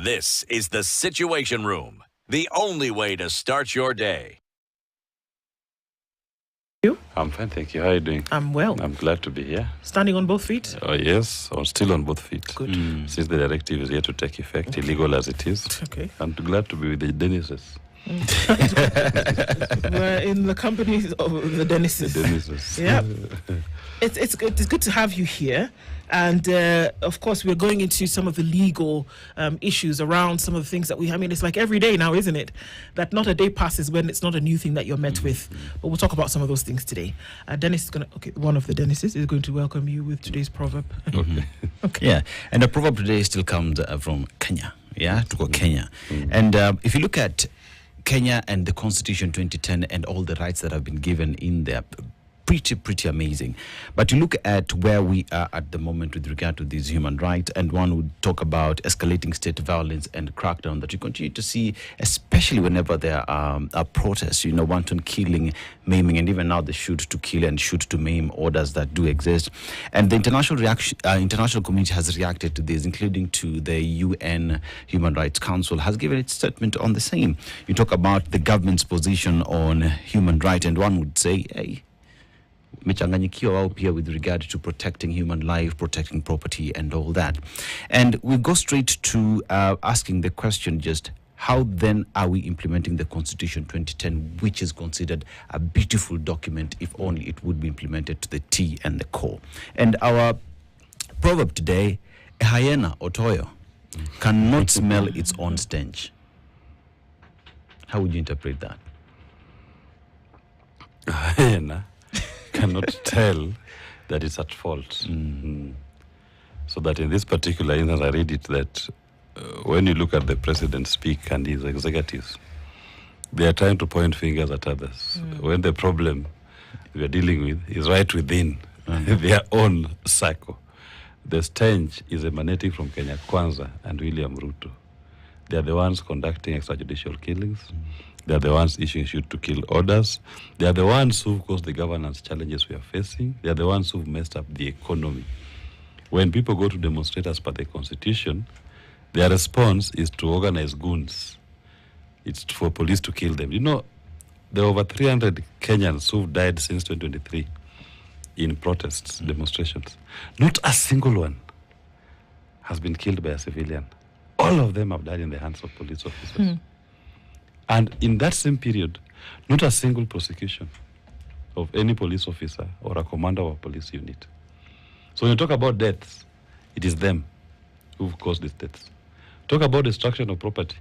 This is the Situation Room, the only way to start your day. You? I'm fine, thank you. How are you doing? I'm well. I'm glad to be here. Standing on both feet? Oh, yes, I'm still on both feet. Good. Since the directive is yet to take effect, illegal as it is. Okay. I'm glad to be with the Dennises. We're in the company of the Dennises. The Dennises. Yeah. It's good to have you here. And, of course, we're going into some of the legal issues around some of the things that it's like every day now, isn't it? That not a day passes when it's not a new thing that you're met with. But we'll talk about some of those things today. Dennis is one of the Dennises is going to welcome you with today's proverb. Okay. Yeah, and the proverb today still comes from Kenya. Yeah, to go Kenya. And if you look at Kenya and the Constitution 2010 and all the rights that have been given in there, pretty amazing. But you look at where we are at the moment with regard to these human rights, and one would talk about escalating state violence and crackdown that you continue to see, especially whenever there are protests, wanton killing, maiming, and even now the shoot to kill and shoot to maim orders that do exist. And the international community has reacted to this, including to the UN Human Rights Council has given its statement on the same. You talk about the government's position on human rights, and one would say, hey, mechanganyikiwa wao pia with regard to protecting human life, protecting property and all that. And we go straight to asking the question, just how then are we implementing the Constitution 2010, which is considered a beautiful document if only it would be implemented to the T and the core. And our proverb today, a hyena or toyo cannot smell its own stench. How would you interpret that? A hyena cannot tell that it's at fault. So that in this particular instance, I read it that when you look at the president speak and his executives, they are trying to point fingers at others. When the problem we are dealing with is right within their own circle. The stench is emanating from Kenya Kwanza and William Ruto. They are the ones conducting extrajudicial killings. They are the ones issuing shoot-to-kill orders. They are the ones who've caused the governance challenges we are facing. They are the ones who've messed up the economy. When people go to demonstrate as per the Constitution, their response is to organize goons. It's for police to kill them. There are over 300 Kenyans who've died since 2023 in protests, demonstrations. Not a single one has been killed by a civilian. All of them have died in the hands of police officers. And in that same period, not a single prosecution of any police officer or a commander of a police unit. So when you talk about deaths, it is them who've caused these deaths. Talk about destruction of property.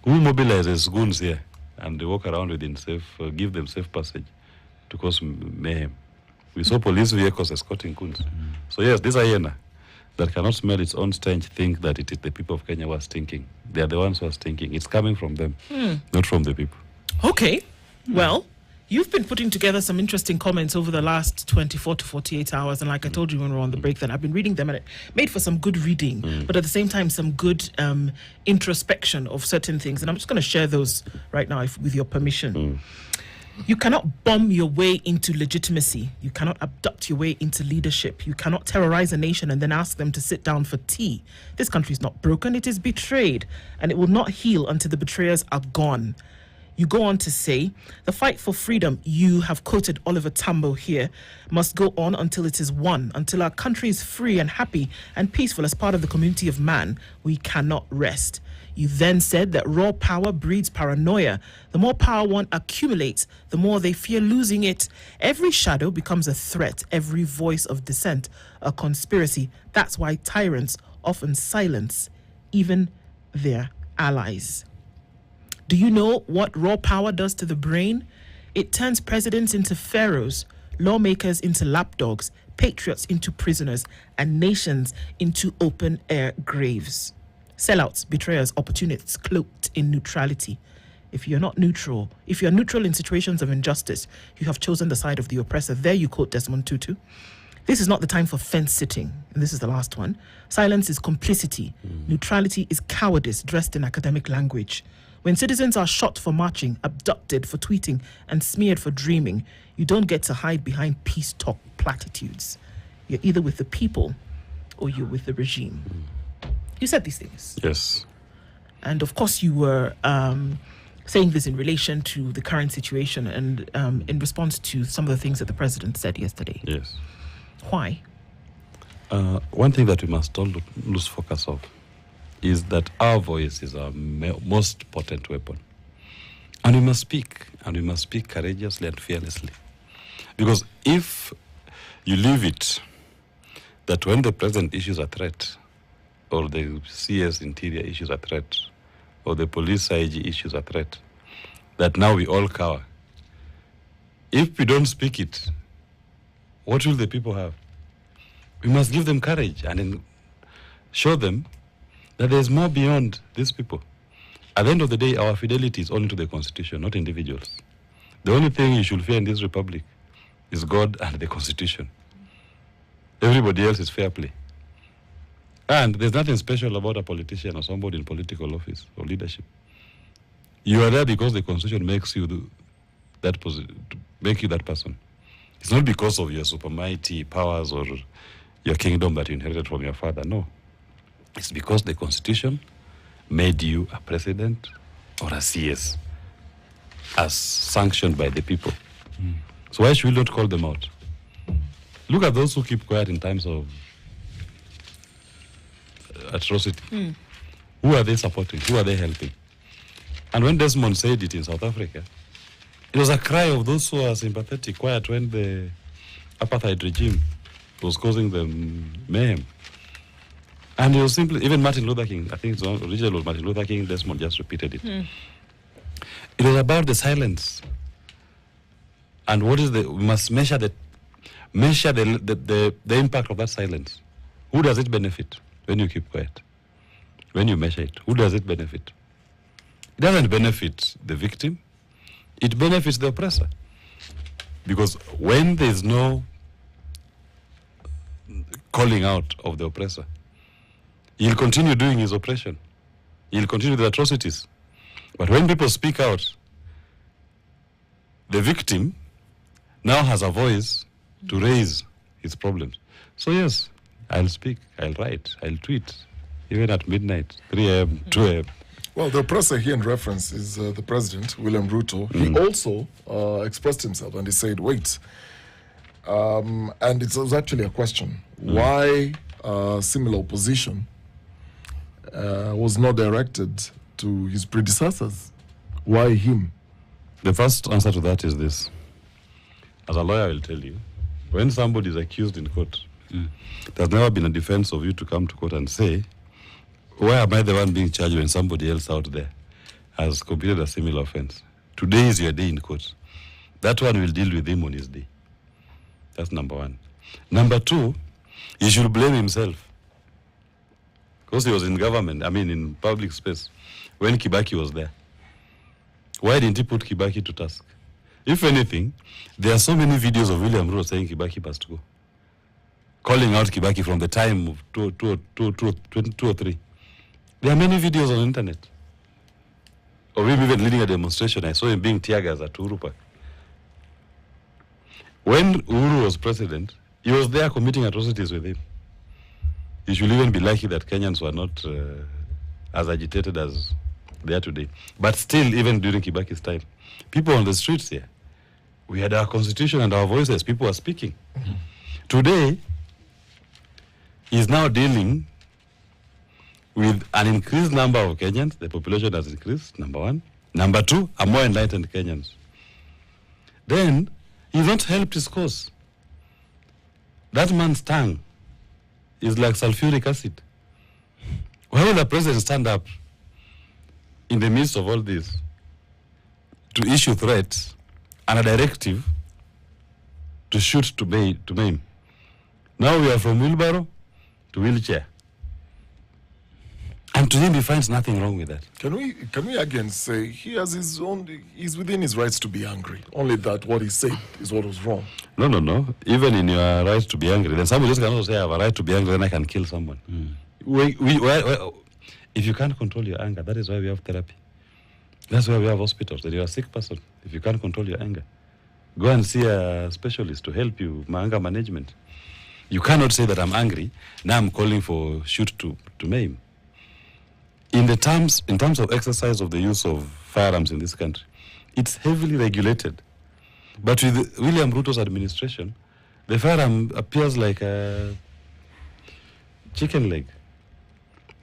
Who mobilizes goons here and they walk around within give them safe passage to cause mayhem? We saw police vehicles escorting goons. So yes, this hyena that cannot smell its own stench think that it is the people of Kenya who are stinking. They are the ones who are stinking. It's coming from them, not from the people. Okay. Well, you've been putting together some interesting comments over the last 24 to 48 hours. And like I told you when we were on the break, then I've been reading them and it made for some good reading, but at the same time, some good introspection of certain things. And I'm just going to share those right now with your permission. You cannot bomb your way into legitimacy. You cannot abduct your way into leadership. You cannot terrorize a nation and then ask them to sit down for tea. This country is not broken, it is betrayed, and it will not heal until the betrayers are gone. You go on to say, the fight for freedom, you have quoted Oliver Tambo here, must go on until it is won, until our country is free and happy and peaceful as part of the community of man. We cannot rest. You then said that raw power breeds paranoia. The more power one accumulates, the more they fear losing it. Every shadow becomes a threat, every voice of dissent a conspiracy. That's why tyrants often silence even their allies. Do you know what raw power does to the brain? It turns presidents into pharaohs, lawmakers into lapdogs, patriots into prisoners, and nations into open-air graves. Sellouts, betrayers, opportunists cloaked in neutrality. If you're neutral in situations of injustice, you have chosen the side of the oppressor. There you quote Desmond Tutu. This is not the time for fence sitting. And this is the last one. Silence is complicity. Neutrality is cowardice dressed in academic language. When citizens are shot for marching, abducted for tweeting, and smeared for dreaming, you don't get to hide behind peace talk platitudes. You're either with the people or you're with the regime. You said these things. Yes. And of course, you were saying this in relation to the current situation and in response to some of the things that the president said yesterday. Yes. Why? One thing that we must all lose focus of is that our voice is our most potent weapon. And we must speak courageously and fearlessly. Because if you leave it that when the president issues a threat, or the CS Interior issues a threat, or the police IG issues a threat, that now we all cower. If we don't speak it, what will the people have? We must give them courage and then show them that there's more beyond these people. At the end of the day, our fidelity is only to the Constitution, not individuals. The only thing you should fear in this republic is God and the Constitution. Everybody else is fair play. And there's nothing special about a politician or somebody in political office or leadership. You are there because the Constitution makes you that person. It's not because of your supermighty powers or your kingdom that you inherited from your father. No. It's because the Constitution made you a president or a CS as sanctioned by the people. So why should we not call them out? Look at those who keep quiet in times of atrocity. Who are they supporting? Who are they helping? And when Desmond said it in South Africa, it was a cry of those who are sympathetic, quiet when the apartheid regime was causing them mayhem. And it was simply, even Martin Luther King, I think the original was Martin Luther King, Desmond just repeated it. It was about the silence. And what is we must measure the impact of that silence. Who does it benefit when you keep quiet? When you measure it, who does it benefit? It doesn't benefit the victim. It benefits the oppressor. Because when there's no calling out of the oppressor, he'll continue doing his oppression. He'll continue the atrocities. But when people speak out, the victim now has a voice to raise his problems. So yes, I'll speak, I'll write, I'll tweet, even at midnight, 3 a.m., 2 a.m. Well, the oppressor here in reference is the president, William Ruto. He also expressed himself and he said, wait. And it was actually a question. Why similar opposition was not directed to his predecessors? Why him? The first answer to that is this. As a lawyer, I will tell you, when somebody is accused in court, there's never been a defense of you to come to court and say, why am I the one being charged when somebody else out there has committed a similar offense? Today is your day in court. That one will deal with him on his day. That's number one. Number two, he should blame himself. Because he was in government, in public space, when Kibaki was there. Why didn't he put Kibaki to task? If anything, there are so many videos of William Ruto saying Kibaki must go. Calling out Kibaki from the time of 2003. There are many videos on the internet of him even leading a demonstration. I saw him being tear gassed at Uhuru Park. When Uhuru was president, he was there committing atrocities with him. You should even be lucky that Kenyans were not as agitated as they are today. But still, even during Kibaki's time, people on the streets here, we had our constitution and our voices. People were speaking. Today, he's now dealing with an increased number of Kenyans. The population has increased, number one. Number two, a more enlightened Kenyans. Then, he's not helped his cause. That man's tongue is like sulfuric acid. Why will the president stand up in the midst of all this to issue threats and a directive to shoot to maim? Now we are from wheelbarrow to wheelchair. And to him, he finds nothing wrong with that. Can we again say he has his own, he's within his rights to be angry. Only that what he said is what was wrong. No. Even in your right to be angry, then somebody just can also say, I have a right to be angry, then I can kill someone. If you can't control your anger, that is why we have therapy. That's why we have hospitals. That you're a sick person. If you can't control your anger, go and see a specialist to help you with anger management. You cannot say that I'm angry, now I'm calling for shoot to maim. in terms of exercise of the use of firearms in this country, it's heavily regulated. But with William Ruto's administration, the firearm appears like a chicken leg,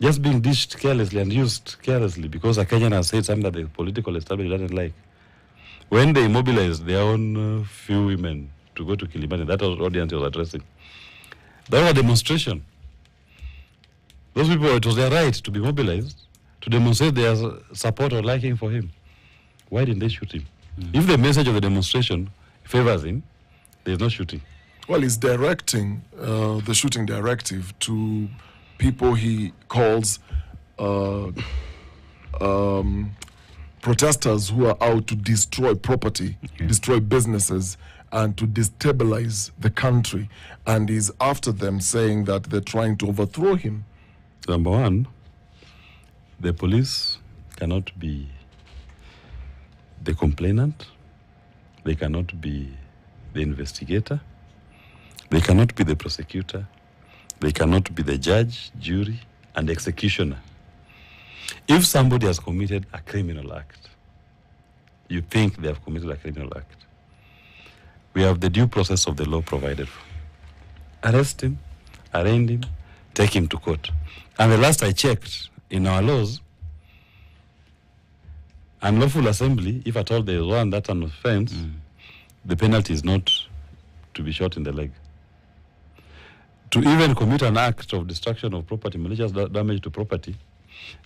just being dished carelessly and used carelessly because a Kenyan has said something that the political establishment doesn't like. When they mobilized their own few women to go to Kilimani, that was the audience was addressing. That was a demonstration. Those people, it was their right to be mobilized, to demonstrate their support or liking for him. Why didn't they shoot him? If the message of the demonstration favors him, there's no shooting. Well, he's directing the shooting directive to people he calls protesters who are out to destroy property, destroy businesses, and to destabilize the country. And he's after them, saying that they're trying to overthrow him. Number one, the police cannot be the complainant, they cannot be the investigator, they cannot be the prosecutor, they cannot be the judge, jury, and executioner. If somebody has committed a criminal act, you think they have committed a criminal act, we have the due process of the law provided for. Arrest him, arraign him, take him to court. And the last I checked, in our laws, unlawful assembly, if at all there is one that's an offense, the penalty is not to be shot in the leg. To even commit an act of destruction of property, malicious damage to property,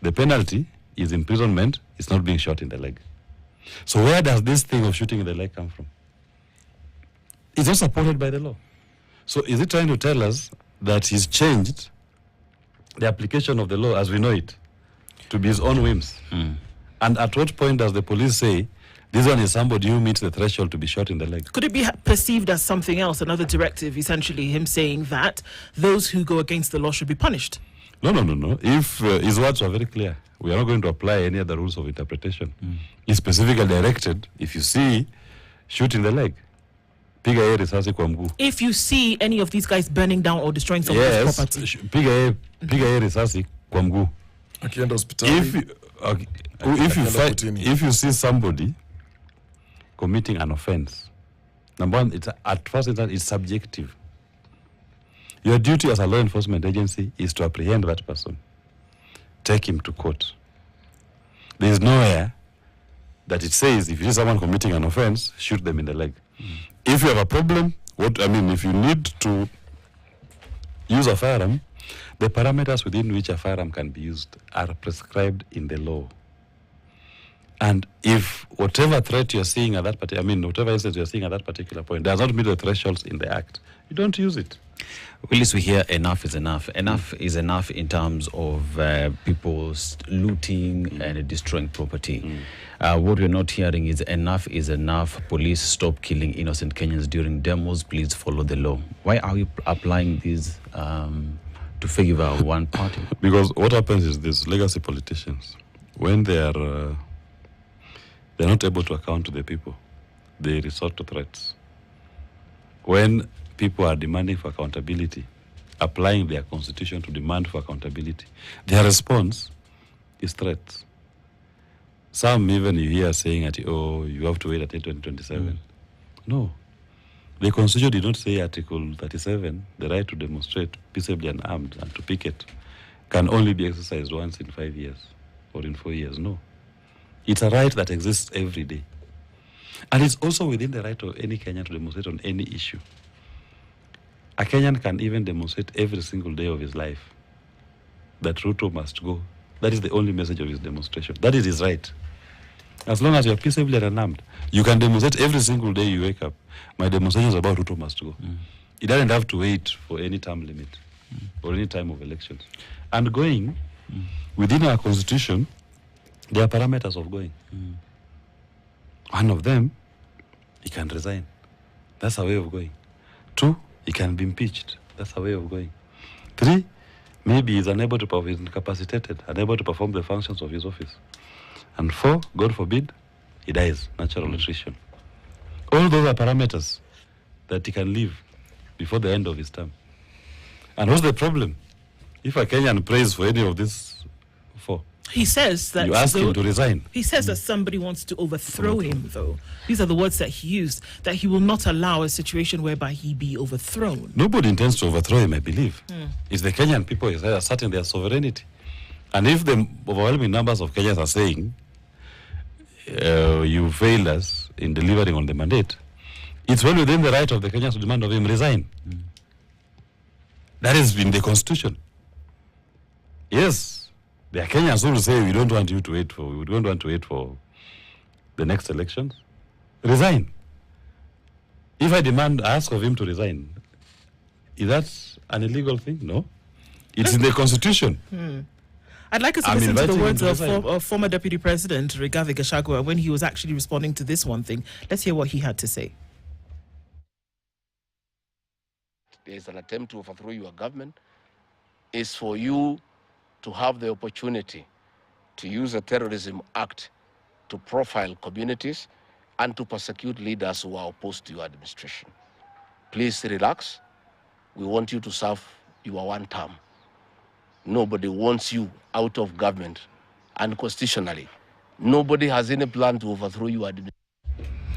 the penalty is imprisonment, it's not being shot in the leg. So where does this thing of shooting in the leg come from? It's not supported by the law. So is it trying to tell us that he's changed the application of the law as we know it to be his own whims? And at what point does the police say, this one is somebody who meets the threshold to be shot in the leg? Could it be perceived as something else, another directive, essentially him saying that those who go against the law should be punished? No. If his words are very clear, we are not going to apply any other rules of interpretation. He specifically directed, if you see, shoot in the leg. Piga yeye risasi kwa mguu. If you see any of these guys burning down or destroying someone's property. Piga yeye risasi kwa mguu. Akienda hospitali. If you see somebody committing an offense, number one, at first it's subjective. Your duty as a law enforcement agency is to apprehend that person, take him to court. There is nowhere that it says if you see someone committing an offense, shoot them in the leg. If you have a problem, if you need to use a firearm, the parameters within which a firearm can be used are prescribed in the law. And if whatever threat you're seeing at that whatever instance you're seeing at that particular point does not meet the thresholds in the act, you don't use it. Well, we hear enough is enough. Enough is enough in terms of people looting and destroying property. What we're not hearing is enough. Police, stop killing innocent Kenyans during demos. Please follow the law. Why are we applying these to favor one party? Because what happens is this: legacy politicians, when they're not able to account to the people, they resort to threats. When people are demanding for accountability, applying their constitution to demand for accountability, their response is threats. Some even you hear saying that, you have to wait until 2027. No. The constitution did not say Article 37, the right to demonstrate peaceably and armed and to picket, can only be exercised once in 5 years or in 4 years. No. It's a right that exists every day. And it's also within the right of any Kenyan to demonstrate on any issue. A Kenyan can even demonstrate every single day of his life that Ruto must go. That is the only message of his demonstration. That is his right. As long as you are peaceably and unarmed, you can demonstrate every single day you wake up. My demonstration is about Ruto must go. He doesn't have to wait for any term limit or any time of elections. And going, within our constitution, there are parameters of going. One of them, he can resign. That's a way of going. 2, he can be impeached. That's a way of going. 3, maybe he's unable to perform, he's incapacitated, unable to perform the functions of his office. And 4, God forbid, he dies, natural attrition. All those are parameters that he can leave before the end of his term. And what's the problem? If a Kenyan prays for any of these 4, He says that You ask him to resign. He says that somebody wants to overthrow him, though. These are the words that he used, that he will not allow a situation whereby he be overthrown. Nobody intends to overthrow him, I believe. It's the Kenyan people who are asserting their sovereignty. And if the overwhelming numbers of Kenyans are saying, you failed us in delivering on the mandate, it's well within the right of the Kenyans to demand of him resign. That is in the constitution. Yes, there are Kenyans who will say, we don't want to wait for the next elections. Resign. If I ask of him to resign, is that an illegal thing? No. It's in the constitution. I'd like us to listen to the words of former Deputy President Rigathi Gachagua when he was actually responding to this one thing. Let's hear what he had to say. There is an attempt to overthrow your government. Is for you to have the opportunity to use a terrorism act to profile communities and to persecute leaders who are opposed to your administration. Please relax. We want you to serve your one term. Nobody wants you out of government, and constitutionally, nobody has any plan to overthrow your administration.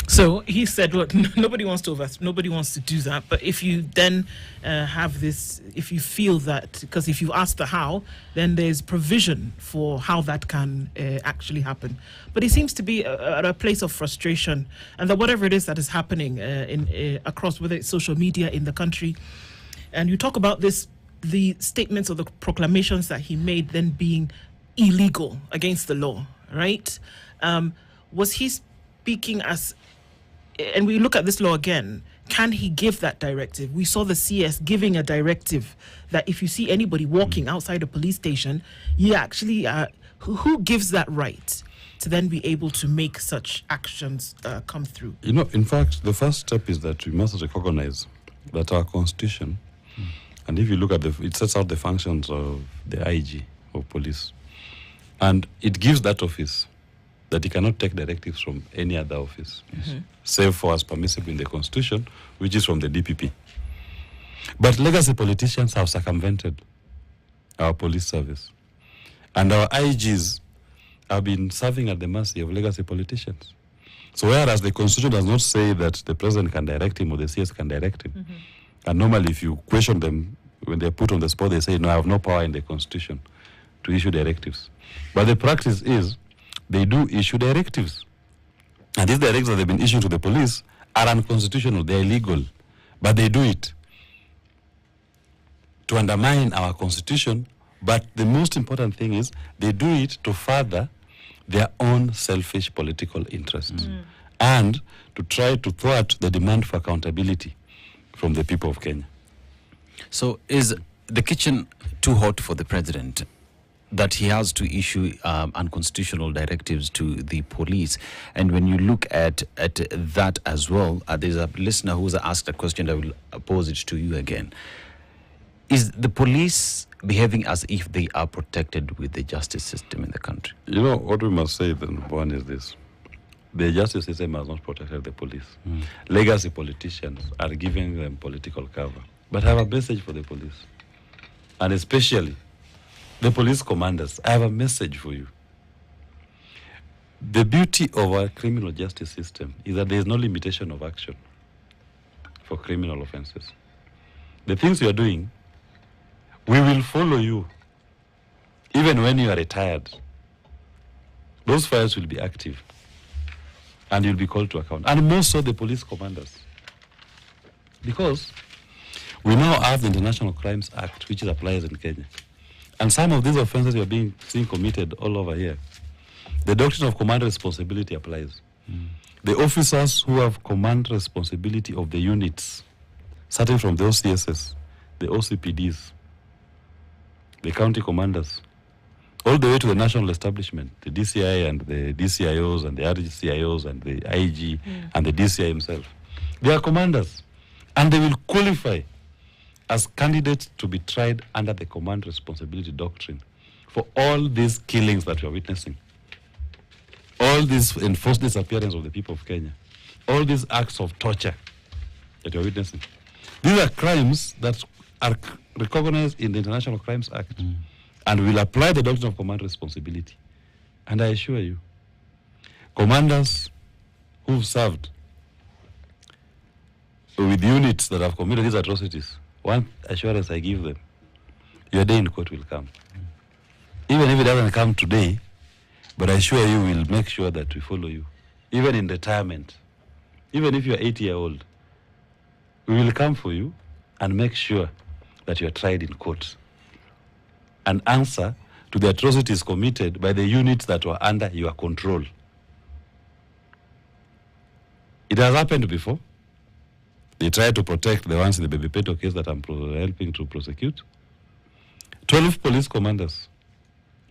So he said, look, nobody wants to do that. But if you then have this, if you feel that, because if you ask the how, then there's provision for how that can actually happen. But he seems to be at a place of frustration, and that whatever it is that is happening across, whether it's social media in the country, and you talk about this, the statements or the proclamations that he made then being illegal against the law, right? Was he speaking as, and we look at this law again, can he give that directive? We saw the CS giving a directive that if you see anybody walking outside a police station, you actually, who gives that right to then be able to make such actions come through? You know, in fact, the first step is that we must recognize that our constitution, and if you look at it sets out the functions of the IG of police, and it gives that office that he cannot take directives from any other office, save for as permissible in the constitution, which is from the DPP. But legacy politicians have circumvented our police service, and our IGs have been serving at the mercy of legacy politicians. So whereas the constitution does not say that the president can direct him or the CS can direct him, and normally if you question them, when they're put on the spot, they say, no, I have no power in the constitution to issue directives. But the practice is, they do issue directives. And these directives that they've been issued to the police are unconstitutional, they're illegal. But they do it to undermine our constitution. But the most important thing is, they do it to further their own selfish political interests and to try to thwart the demand for accountability from the people of Kenya. So is the kitchen too hot for the president, that he has to issue unconstitutional directives to the police? And when you look at that as well, there's a listener who's asked a question. I will pose it to you again. Is the police behaving as if they are protected with the justice system in the country? You know, what we must say then, one is this. The justice system has not protected the police. Legacy politicians are giving them political cover. But I have a message for the police, and especially the police commanders. I have a message for you. The beauty of our criminal justice system is that there is no limitation of action for criminal offenses. The things you are doing, we will follow you even when you are retired. Those files will be active and you'll be called to account. And most of the police commanders. Because we now have the International Crimes Act, which applies in Kenya. And some of these offenses are being committed all over here. The doctrine of command responsibility applies. The officers who have command responsibility of the units, starting from the OCSs, the OCPDs, the county commanders, all the way to the national establishment, the DCI and the DCIOs and the RGCIOs and the IG and the DCI himself. They are commanders, and they will qualify as candidates to be tried under the command responsibility doctrine for all these killings that we are witnessing, all this enforced disappearance of the people of Kenya, all these acts of torture that we are witnessing. These are crimes that are recognized in the International Crimes Act. and will apply the doctrine of command responsibility. And I assure you, commanders who've served with units that have committed these atrocities, one assurance I give them, your day in court will come. Even if it doesn't come today, but I assure you we'll make sure that we follow you. Even in retirement, even if you're 80-year-old, we will come for you and make sure that you are tried in court and answer to the atrocities committed by the units that were under your control. It has happened before. They tried to protect the ones in the Baby Peto case that I'm helping to prosecute. 12 police commanders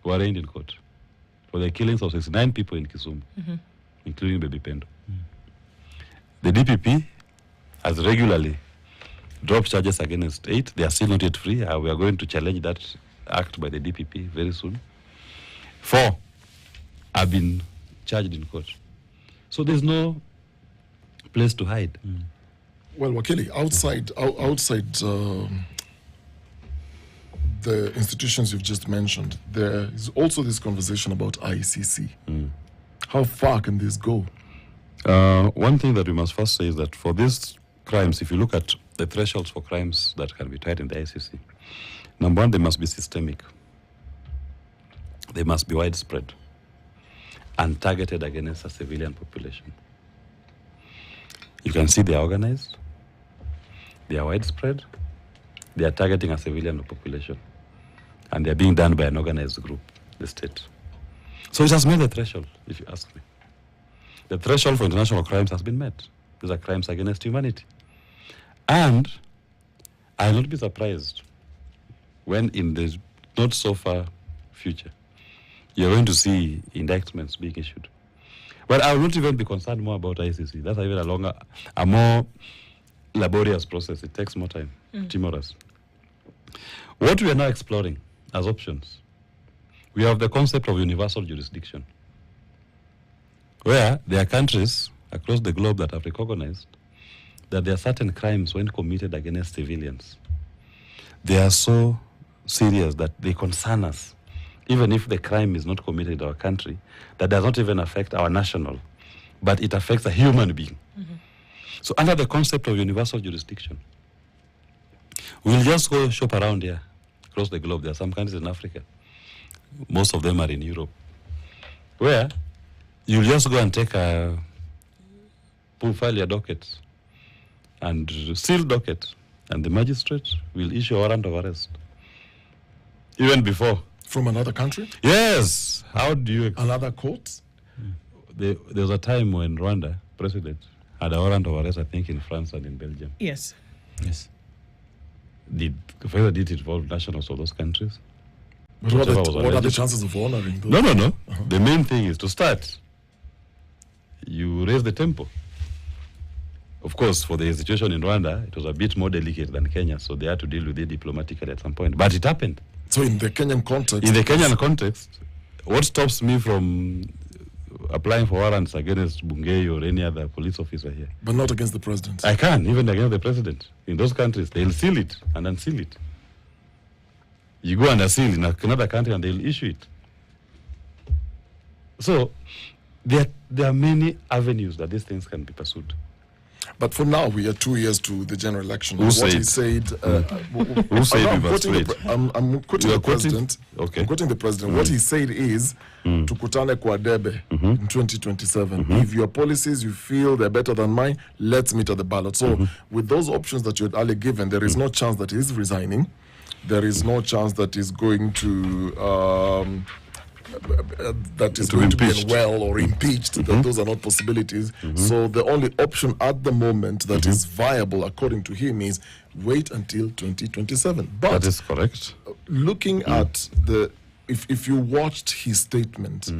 were arraigned in court for the killings of 69 people in Kisumu, including Baby Pendo. The DPP has regularly dropped charges against 8. They are still not yet free. We are going to challenge that act by the DPP very soon. 4 have been charged in court. So there's no place to hide. Well, Wakili, outside the institutions you've just mentioned, there is also this conversation about ICC. How far can this go? One thing that we must first say is that for these crimes, if you look at the thresholds for crimes that can be tried in the ICC, number one, they must be systemic. They must be widespread and targeted against a civilian population. You can see they are organized, they are widespread, they are targeting a civilian population, and they are being done by an organized group, the state. So it has met the threshold, if you ask me. The threshold for international crimes has been met. These are crimes against humanity. And I will not be surprised when in the not so far future, you're going to see indictments being issued. But I will not even be concerned more about ICC. That's even a more laborious process. It takes more time, timorous. What we are now exploring as options, we have the concept of universal jurisdiction, where there are countries across the globe that have recognized that there are certain crimes when committed against civilians. They are so serious that they concern us, even if the crime is not committed in our country, that does not even affect our national, but it affects a human being. So under the concept of universal jurisdiction, we'll just go shop around here, across the globe. There are some countries in Africa. Most of them are in Europe, where you'll just go and take file your docket and seal docket, and the magistrate will issue a warrant of arrest. Even before. From another country? Yes. How do you... Another court? There was a time when Rwanda president had a warrant of arrest, I think, in France and in Belgium. Yes. Did it involve nationals of those countries? But what are the chances of honoring those? No. The main thing is to start. You raise the tempo. Of course, for the situation in Rwanda, it was a bit more delicate than Kenya, so they had to deal with it diplomatically at some point. But it happened. So in the Kenyan context... In the Kenyan context, what stops me from applying for warrants against Bungei or any other police officer here? But not against the president? I can, even against the president. In those countries, they'll seal it and unseal it. You go and unseal in another country and they'll issue it. So, there are many avenues that these things can be pursued. But for now, we are 2 years to the general election. Who said? He said... Who said we must wait? I'm quoting the president. Okay. I'm quoting the president. What he said is, tukutane kwa debe in 2027. If your policies, you feel they're better than mine, let's meet at the ballot. So with those options that you had earlier given, there is no chance that he's resigning. There is no chance that he's going to... that is going to be unwell or impeached. That those are not possibilities. So the only option at the moment that is viable, according to him, is wait until 2027. But that is correct. Looking at if you watched his statement,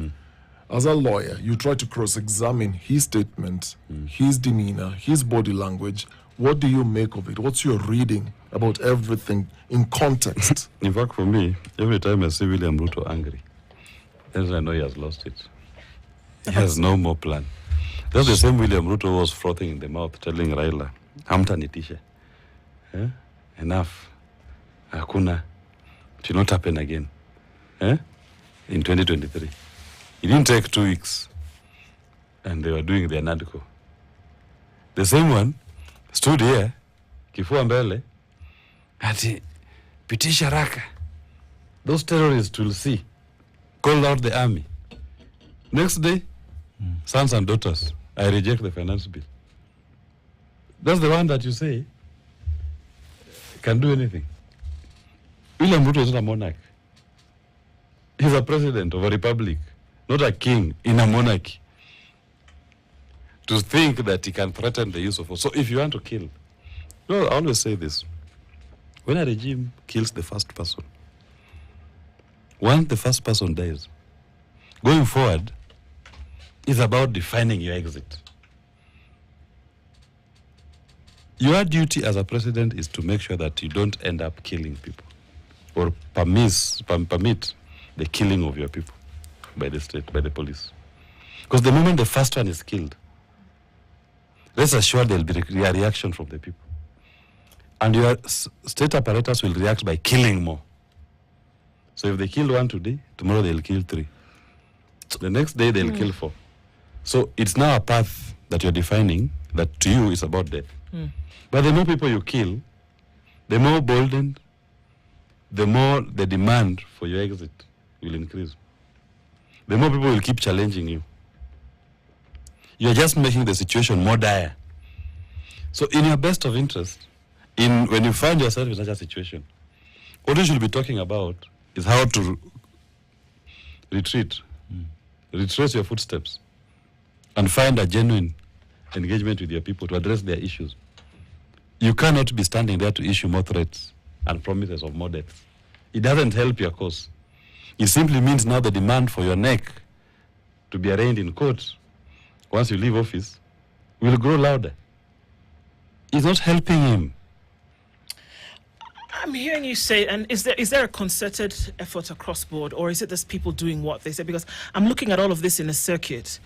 as a lawyer, you try to cross-examine his statement, his demeanor, his body language. What do you make of it? What's your reading about everything in context? In fact, for me, every time I see William Ruto angry, then I know he has lost it. He has no more plan. That's the same William Ruto was frothing in the mouth, telling Raila, hamtanitisha. Enough. Hakuna. It will not happen again. in 2023. It didn't take 2 weeks, and they were doing their NADCO. The same one stood here, kifua mbele, ati pitisha raka. Those terrorists will see. Call out the army. Next day, sons and daughters, I reject the finance bill. That's the one that you say can do anything. William Ruto is not a monarch. He's a president of a republic, not a king in a monarchy. To think that he can threaten the use of force. So if you want to kill, no, I always say this. When a regime kills the first person, once the first person dies, going forward is about defining your exit. Your duty as a president is to make sure that you don't end up killing people or permit the killing of your people by the state, by the police. Because the moment the first one is killed, rest assured there will be a reaction from the people. And your state apparatus will react by killing more. So if they kill 1 today, tomorrow they'll kill 3. The next day they'll kill 4. So it's now a path that you're defining that to you is about death. But the more people you kill, the more boldened, the more the demand for your exit will increase. The more people will keep challenging you. You're just making the situation more dire. So in your best of interest, when you find yourself in such a situation, what you should be talking about is how to retreat, retrace your footsteps, and find a genuine engagement with your people to address their issues. You cannot be standing there to issue more threats and promises of more deaths. It doesn't help your cause. It simply means now the demand for your neck to be arraigned in court once you leave office will grow louder. It's not helping him. I'm hearing you say, and is there a concerted effort across board, or is it just people doing what they say? Because I'm looking at all of this in a circuit,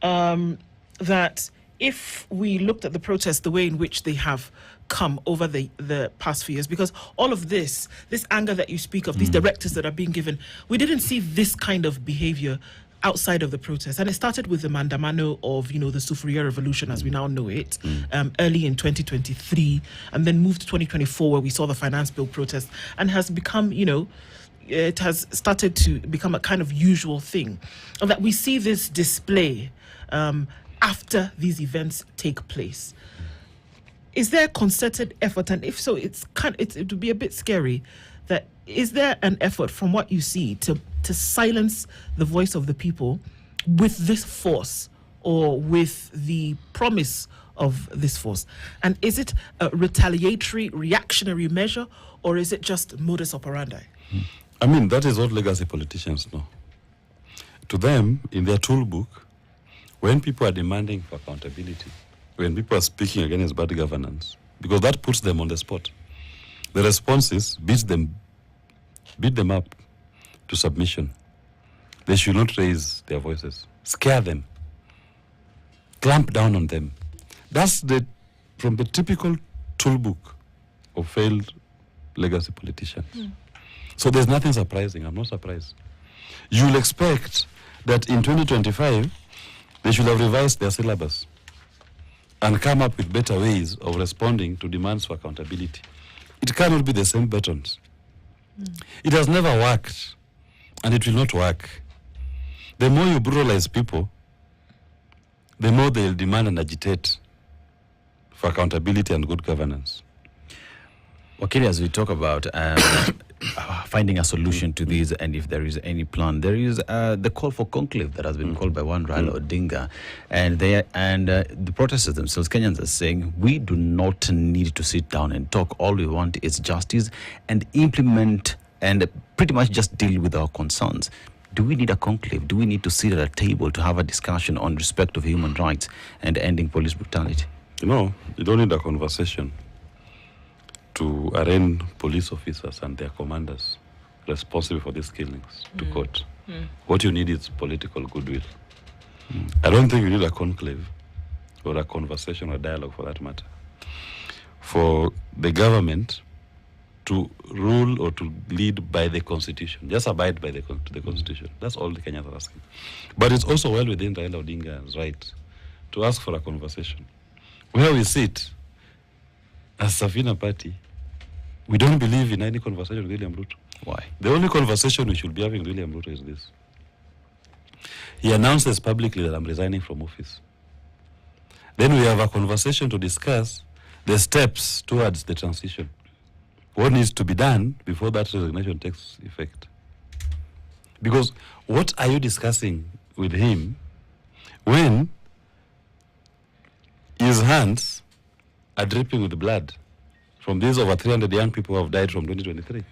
that if we looked at the protests, the way in which they have come over the past few years, because all of this anger that you speak of, these directives that are being given, we didn't see this kind of behavior outside of the protest. And it started with the Mandamano of, the Sufuria Revolution as we now know it, early in 2023, and then moved to 2024 where we saw the finance bill protest, and has become, it has started to become a kind of usual thing. And that we see this display after these events take place. Is there a concerted effort? And if so, it would be a bit scary. That is there an effort from what you see to silence the voice of the people with this force or with the promise of this force? And is it a retaliatory, reactionary measure, or is it just modus operandi? I mean, that is what legacy politicians know. To them, in their toolbook, when people are demanding for accountability, when people are speaking against bad governance, because that puts them on the spot, the response is beat them up to submission. They should not raise their voices. Scare them. Clamp down on them. That's from the typical toolbook of failed legacy politicians. So there's nothing surprising. I'm not surprised. You'll expect that in 2025, they should have revised their syllabus and come up with better ways of responding to demands for accountability. It cannot be the same buttons. It has never worked, and it will not work. The more you brutalize people, the more they'll demand and agitate for accountability and good governance. Okay, as we talk about finding a solution to this, and if there is any plan, there is the call for conclave that has been called by one Raila Odinga, and the protesters themselves, Kenyans, are saying we do not need to sit down and talk. All we want is justice and implement and pretty much just deal with our concerns. Do we need a conclave? Do we need to sit at a table to have a discussion on respect of human rights and ending police brutality? No, you don't need a conversation to arraign police officers and their commanders responsible for these killings to court. What you need is political goodwill. I don't think you need a conclave or a conversation or dialogue for that matter. For the government to rule or to lead by the Constitution. Just abide by the Constitution. That's all the Kenyans are asking. But it's also well within Raila Odinga's right to ask for a conversation. Where we sit, as Safina Party, we don't believe in any conversation with William Ruto. Why? The only conversation we should be having with William Ruto is this. He announces publicly that I'm resigning from office. Then we have a conversation to discuss the steps towards the transition. What needs to be done before that resignation takes effect? Because what are you discussing with him when his hands are dripping with blood from these over 300 young people who have died from 2023?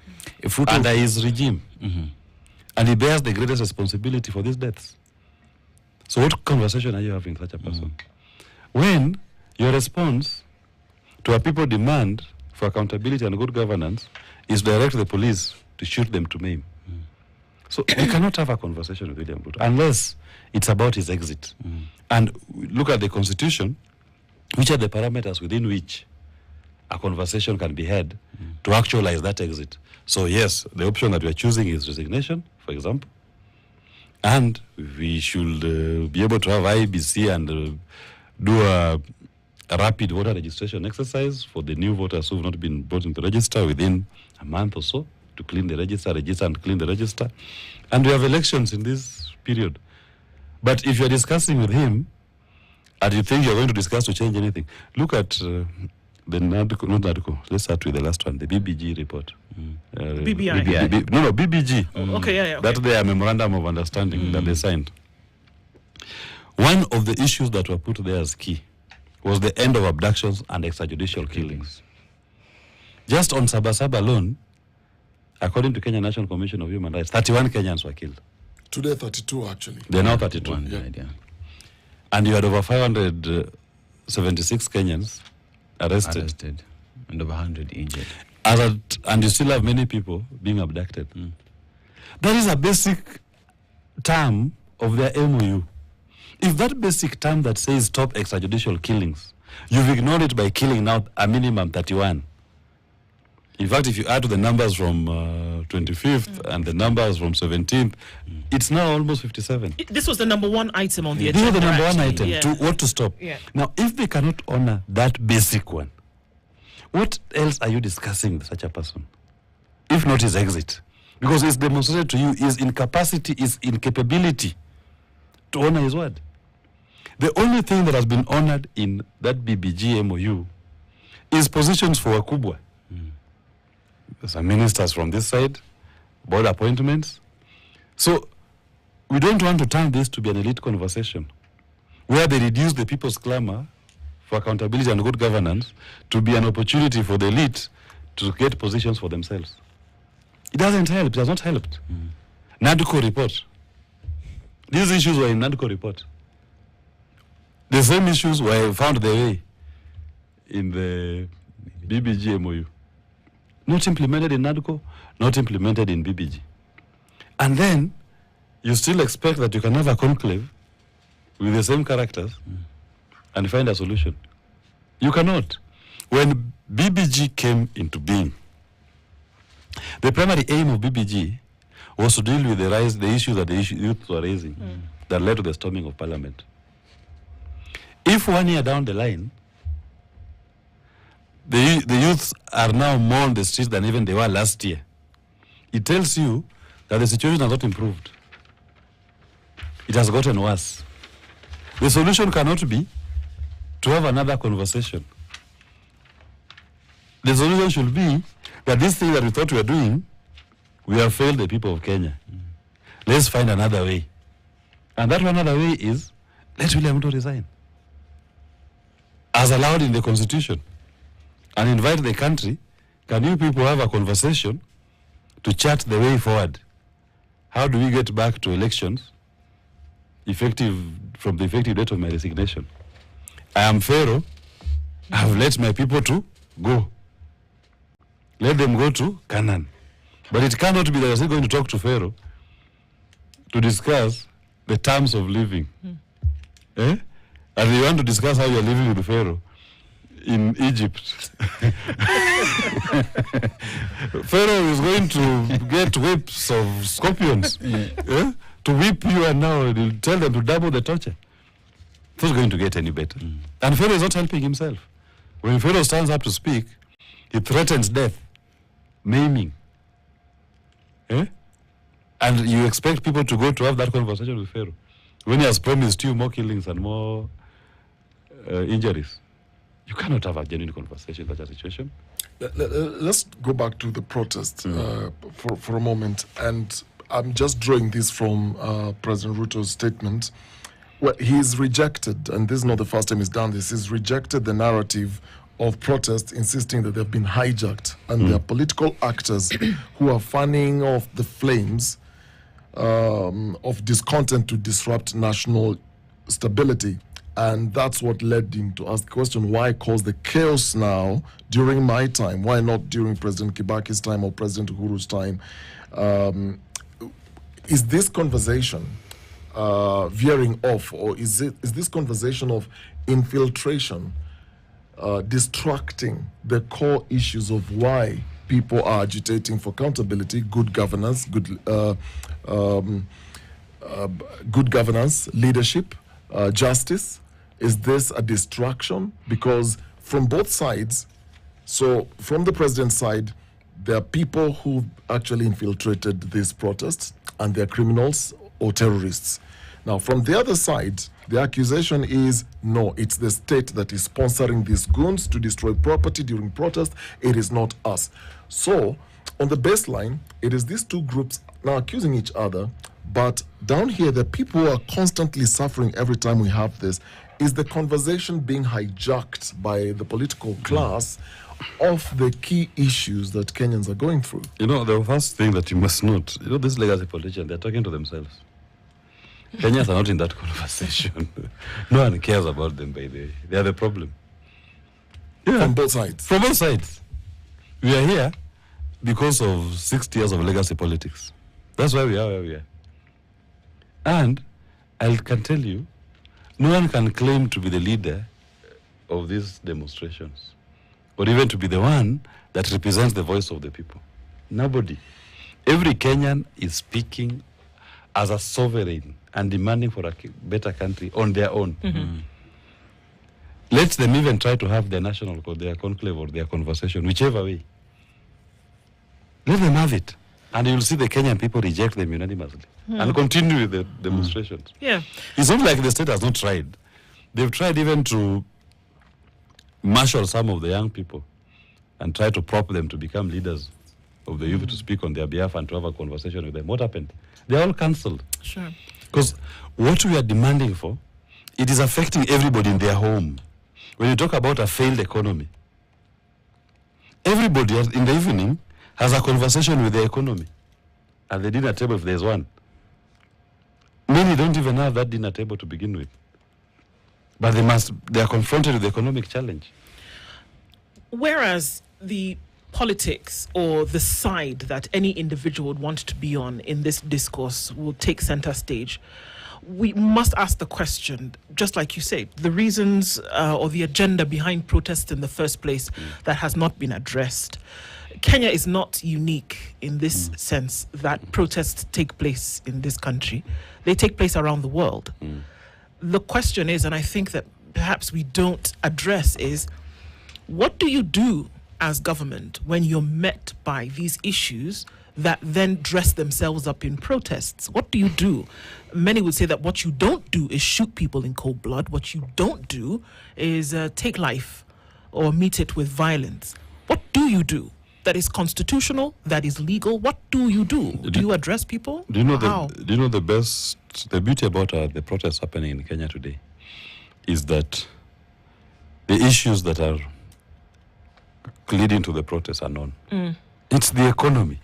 Under his regime. And he bears the greatest responsibility for these deaths. So what conversation are you having with such a person? When your response to a people demand for accountability and good governance is direct the police to shoot them to maim. So we cannot have a conversation with William Ruto unless it's about his exit. And look at the Constitution, which are the parameters within which a conversation can be had to actualize that exit. So yes, the option that we are choosing is resignation, for example. And we should be able to have IBC and do a rapid voter registration exercise for the new voters who have not been brought into the register within a month or so to clean the register and clean the register. And we have elections in this period. But if you're discussing with him and you think you're going to discuss to change anything, look at the article. Let's start with the last one, the BBG report. BBI. No, BBG. Okay, yeah. Okay. That's their memorandum of understanding that they signed. One of the issues that were put there as key was the end of abductions and extrajudicial killings. Just on Sabasaba alone, according to Kenya National Commission of Human Rights, 31 Kenyans were killed. Today, 32 actually. They're now 32. And you had over 576 Kenyans arrested. And over 100 injured. And you still have many people being abducted. That is a basic term of their MOU. If that basic term that says stop extrajudicial killings, you've ignored it by killing now a minimum 31. In fact, if you add to the numbers from 25th and the numbers from 17th, it's now almost 57. This was the number one item on the agenda. This was the number one actually. item to what to stop. Now, if they cannot honor that basic one, what else are you discussing with such a person? If not his exit. Because it's demonstrated to you his incapacity, his incapability to honor his word. The only thing that has been honored in that BBG MOU is positions for Wakubwa. Some ministers from this side, board appointments. So we don't want to turn this to be an elite conversation where they reduce the people's clamor for accountability and good governance to be an opportunity for the elite to get positions for themselves. It doesn't help. It has not helped. NADCO report. These issues were in NADCO report. The same issues were found their way in the BBG MOU. Not implemented in NADCO, not implemented in BBG. And then you still expect that you can have a conclave with the same characters and find a solution. You cannot. When BBG came into being, the primary aim of BBG was to deal with the issues that the youth were raising that led to the storming of parliament. If 1 year down the line, the youths are now more on the streets than even they were last year, it tells you that the situation has not improved. It has gotten worse. The solution cannot be to have another conversation. The solution should be that this thing that we thought we were doing, we have failed the people of Kenya. Let's find another way. And that another way is, let William Ruto resign, as allowed in the Constitution, and invite the country. Can you people have a conversation to chart the way forward? How do we get back to elections effective from the effective date of my resignation? I am Pharaoh. I have let my people to go. Let them go to Canaan. But it cannot be that you're still going to talk to Pharaoh to discuss the terms of living. And you want to discuss how you're living with Pharaoh. in Egypt, Pharaoh is going to get whips of scorpions to whip you, and now he'll tell them to double the torture. It's not going to get any better. And Pharaoh is not helping himself. When Pharaoh stands up to speak, he threatens death, maiming. And you expect people to go to have that conversation with Pharaoh when he has promised you more killings and more injuries. You cannot have a genuine conversation in such a situation. Let's go back to the protest for a moment. And I'm just drawing this from President Ruto's statement. Well, he's rejected, and this is not the first time he's done this, he's rejected the narrative of protest, insisting that they've been hijacked and there are political actors who are fanning off the flames of discontent to disrupt national stability. And that's what led him to ask the question, why cause the chaos now during my time? Why not during President Kibaki's time or President Uhuru's time? Is this conversation veering off, or is this conversation of infiltration distracting the core issues of why people are agitating for accountability, good governance, good governance, leadership, justice? Is this a distraction? Because from both sides, so from the president's side, there are people who actually infiltrated these protests, and they're criminals or terrorists. Now, from the other side, the accusation is, no, it's the state that is sponsoring these goons to destroy property during protest. It is not us. So, on the baseline, it is these two groups now accusing each other, but down here, the people who are constantly suffering every time we have this. Is the conversation being hijacked by the political class of the key issues that Kenyans are going through? You know, the first thing that you must note, these legacy politicians, they're talking to themselves. Kenyans are not in that conversation. No one cares about them, by the way. They are the problem. Yeah. From both sides? From both sides. We are here because of 60 years of legacy politics. That's why we are where we are. And I can tell you, no one can claim to be the leader of these demonstrations, or even to be the one that represents the voice of the people. Nobody. Every Kenyan is speaking as a sovereign and demanding for a better country on their own. Let them even try to have their national or their conclave or their conversation, whichever way. Let them have it. And you'll see the Kenyan people reject them unanimously and continue with the demonstrations. Yeah. It's not like the state has not tried. They've tried even to marshal some of the young people and try to prop them to become leaders of the youth to speak on their behalf and to have a conversation with them. What happened? They're all cancelled. Sure. Because what we are demanding for, it is affecting everybody in their home. When you talk about a failed economy, everybody in the evening has a conversation with the economy at the dinner table if there's one. Many don't even have that dinner table to begin with. But they are confronted with the economic challenge. Whereas the politics or the side that any individual would want to be on in this discourse will take center stage, we must ask the question, just like you say, the reasons or the agenda behind protests in the first place that has not been addressed. Kenya is not unique in this sense that protests take place in this country. They take place around the world. The question is, and I think that perhaps we don't address, is what do you do as government when you're met by these issues that then dress themselves up in protests? What do you do? Many would say that what you don't do is shoot people in cold blood. What you don't do is take life or meet it with violence. What do you do that is constitutional, that is legal? What do you do? Do you address people? Do you know How? the beauty about the protests happening in Kenya today is that the issues that are leading to the protests are known. It's the economy.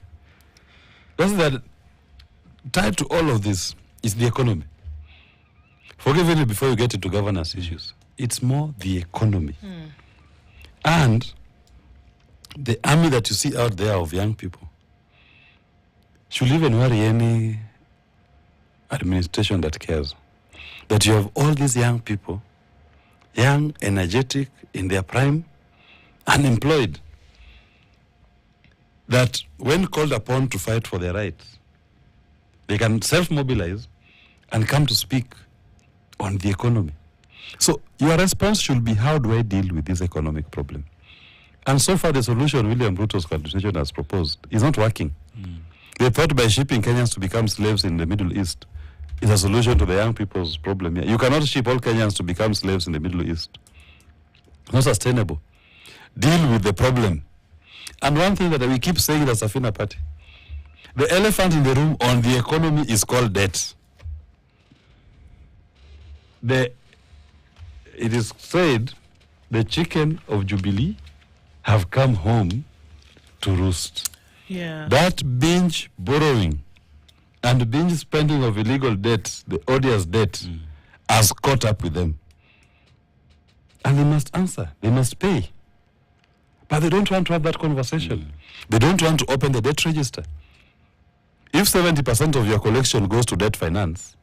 That tied to all of this is the economy. Forgive me before you get into governance issues. It's more the economy. And the army that you see out there of young people should even worry any administration that cares that you have all these young people young, energetic, in their prime, unemployed, that when called upon to fight for their rights, they can self-mobilize and come to speak on the economy. So your response should be, how do I deal with this economic problem? And so far the solution William Ruto's constitution has proposed is not working. They thought by shipping Kenyans to become slaves in the Middle East is a solution to the young people's problem here. You cannot ship all Kenyans to become slaves in the Middle East. Not sustainable. Deal with the problem. And one thing that we keep saying as a Safina Party, the elephant in the room on the economy is called debt. It is said the chicken of Jubilee have come home to roost. Yeah. That binge borrowing and binge spending of illegal debt, the odious debt, has caught up with them. And they must answer, they must pay. But they don't want to have that conversation. They don't want to open the debt register. If 70% of your collection goes to debt finance,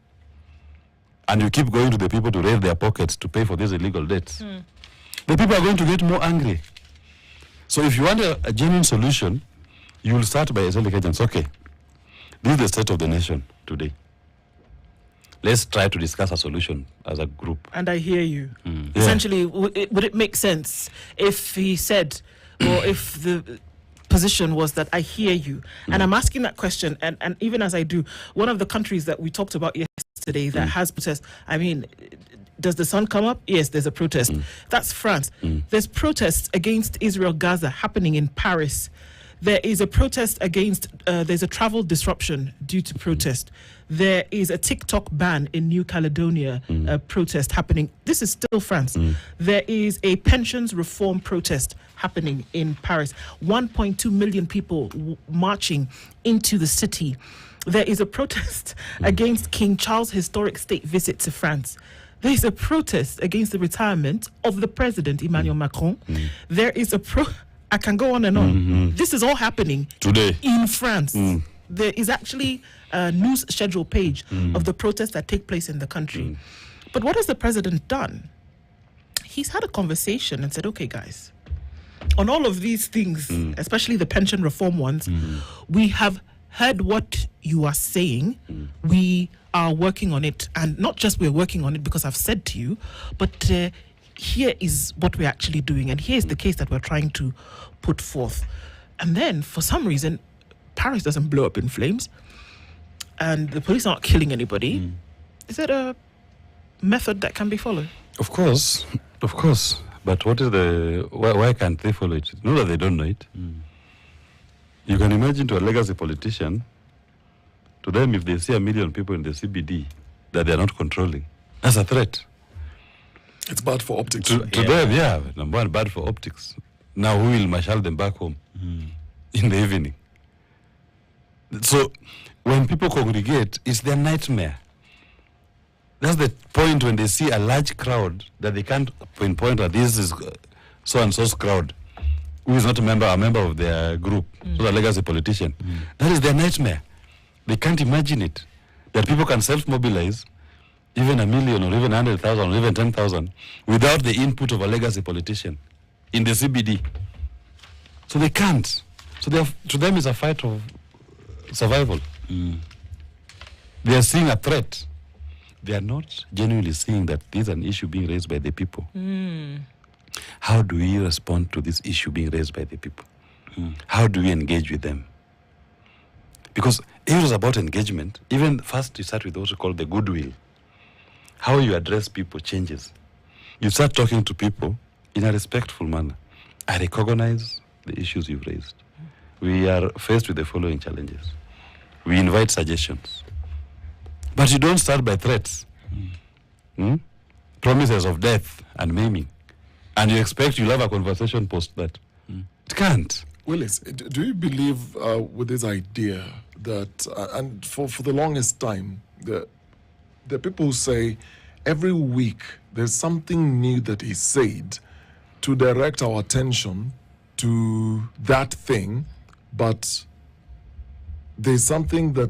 and you keep going to the people to raise their pockets to pay for these illegal debts, the people are going to get more angry. So if you want a genuine solution, you will start by telling Kenyans, okay, this is the state of the nation today. Let's try to discuss a solution as a group. And I hear you. Essentially, would it make sense if he said, or if the position was that I hear you? And I'm asking that question, and even as I do, one of the countries that we talked about yesterday that has protests, I mean, does the sun come up? Yes, there's a protest. That's France. There's protests against Israel-Gaza happening in Paris. There is a protest against, there's a travel disruption due to protest. There is a TikTok ban in New Caledonia, protest happening. This is still France. There is a pensions reform protest happening in Paris. 1.2 million people marching into the city. There is a protest against King Charles' historic state visit to France. There is a protest against the retirement of the president, Emmanuel Macron. There is I can go on and on. This is all happening today in France. There is actually a news schedule page of the protests that take place in the country. But what has the president done? He's had a conversation and said, okay, guys, on all of these things, especially the pension reform ones, we have heard what you are saying. We are working on it. And not just we're working on it because I've said to you, but here is what we're actually doing, and here's the case that we're trying to put forth. And then, for some reason, Paris doesn't blow up in flames, and the police aren't killing anybody. Is that a method that can be followed? Of course. But what is why can't they follow it? Not that they don't know it. You can imagine to a legacy politician, to them, if they see 1 million people in the CBD that they are not controlling, that's a threat. It's bad for optics. To them, number one, bad for optics. Now who will marshal them back home in the evening? So when people congregate, it's their nightmare. That's the point when they see a large crowd that they can't pinpoint that this is so-and-so's crowd, who is not a member of their group, so the legacy politician. That is their nightmare. They can't imagine it, that people can self-mobilize even 1 million or even 100,000 or even 10,000 without the input of a legacy politician in the CBD. So they can't. So to them it's a fight of survival. They are seeing a threat. They are not genuinely seeing that this is an issue being raised by the people. How do we respond to this issue being raised by the people? How do we engage with them? Because if it was about engagement, even first you start with what we call the goodwill. How you address people changes. You start talking to people in a respectful manner. I recognize the issues you've raised. We are faced with the following challenges. We invite suggestions. But you don't start by threats. Promises of death and maiming. And you expect you'll have a conversation post that. It can't. Willis, do you believe with this idea that, and for the longest time, the people who say every week there's something new that is said to direct our attention to that thing, but there's something that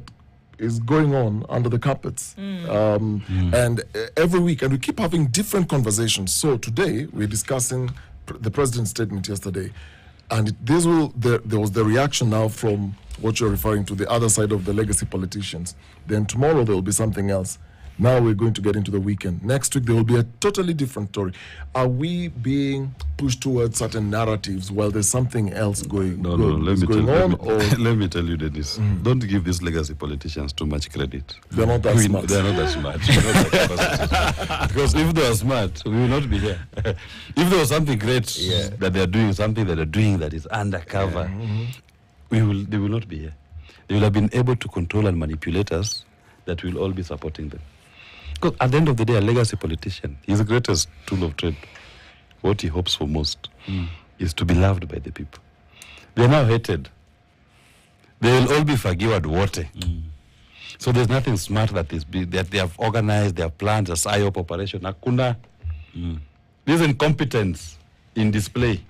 is going on under the carpets. And every week, and we keep having different conversations. So today, we're discussing the president's statement yesterday. And there was the reaction now from what you're referring to, the other side of the legacy politicians. Then tomorrow, there will be something else. Now we're going to get into the weekend. Next week, there will be a totally different story. Are we being pushed towards certain narratives while there's something else going on? Let me tell you, Dennis, don't give these legacy politicians too much credit. They're not that smart. They're not that smart. Because if they were smart, we will not be here. If there was something great that they're doing, something that they're doing that is undercover, they will not be here. They will have been able to control and manipulate us, that will all be supporting them. Because at the end of the day, a legacy politician, his greatest tool of trade, what he hopes for most, is to be loved by the people. They are now hated. They will all be forgiven water. So there's nothing smart that they have organized, they have planned a PSYOP operation. Hakuna. This incompetence in display.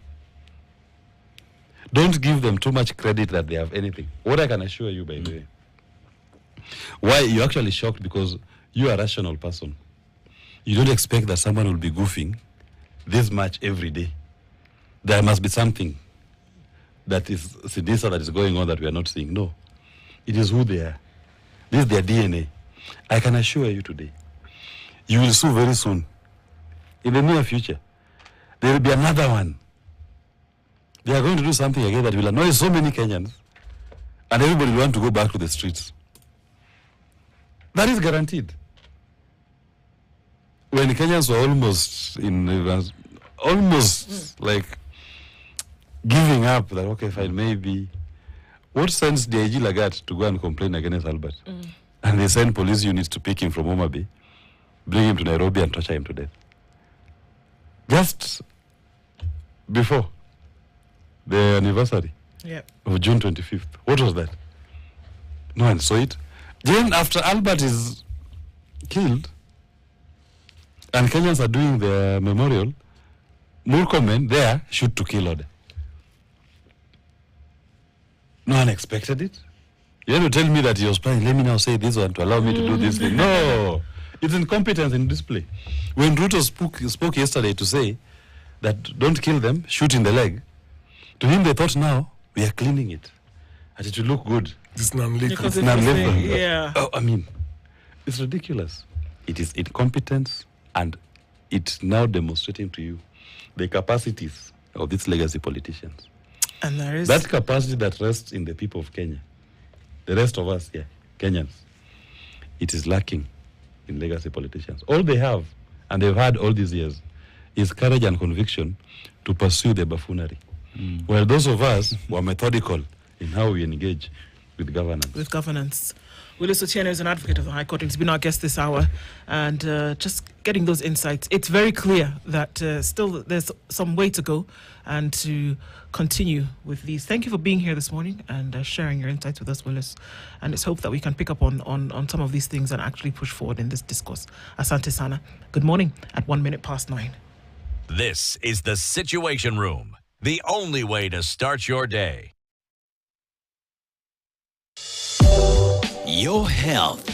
Don't give them too much credit that they have anything. What I can assure you, by the way, why you're actually shocked, because you are a rational person. You don't expect that someone will be goofing this much every day. There must be something that is sinister that is going on that we are not seeing. No. It is who they are. This is their DNA. I can assure you today, you will sue very soon. In the near future, there will be another one. They are going to do something again that will annoy so many Kenyans, and everybody will want to go back to the streets. That is guaranteed. When Kenyans were almost like giving up, that okay, fine, maybe. What sends the IG Lagat to go and complain against Albert? And they send police units to pick him from Homa Bay, bring him to Nairobi and torture him to death. Just before the anniversary of June 25th. What was that? No one saw it. Then after Albert is killed, and Kenyans are doing their memorial, Murkomen there shoot to kill order. No one expected it. You have to tell me that he was planning, let me now say this one to allow me to do this thing. No, it's incompetence in display. When Ruto spoke yesterday to say that don't kill them, shoot in the leg, to him they thought now we are cleaning it. And it will look good. It's non-lethal. It's non-lethal. Yeah. Oh, I mean, it's ridiculous. It is incompetence, and it's now demonstrating to you the capacities of these legacy politicians. And there is that capacity that rests in the people of Kenya, the rest of us here, Kenyans, it is lacking in legacy politicians. All they have, and they've had all these years, is courage and conviction to pursue the buffoonery. While those of us were methodical in how we engage with governance. Willis Otieno is an advocate of the High Court. He's been our guest this hour, and just getting those insights. It's very clear that still there's some way to go and to continue with these. Thank you for being here this morning and sharing your insights with us, Willis. And it's hope that we can pick up on some of these things and actually push forward in this discourse. Asante Sana. Good morning at 9:01. This is the Situation Room, the only way to start your day. Your health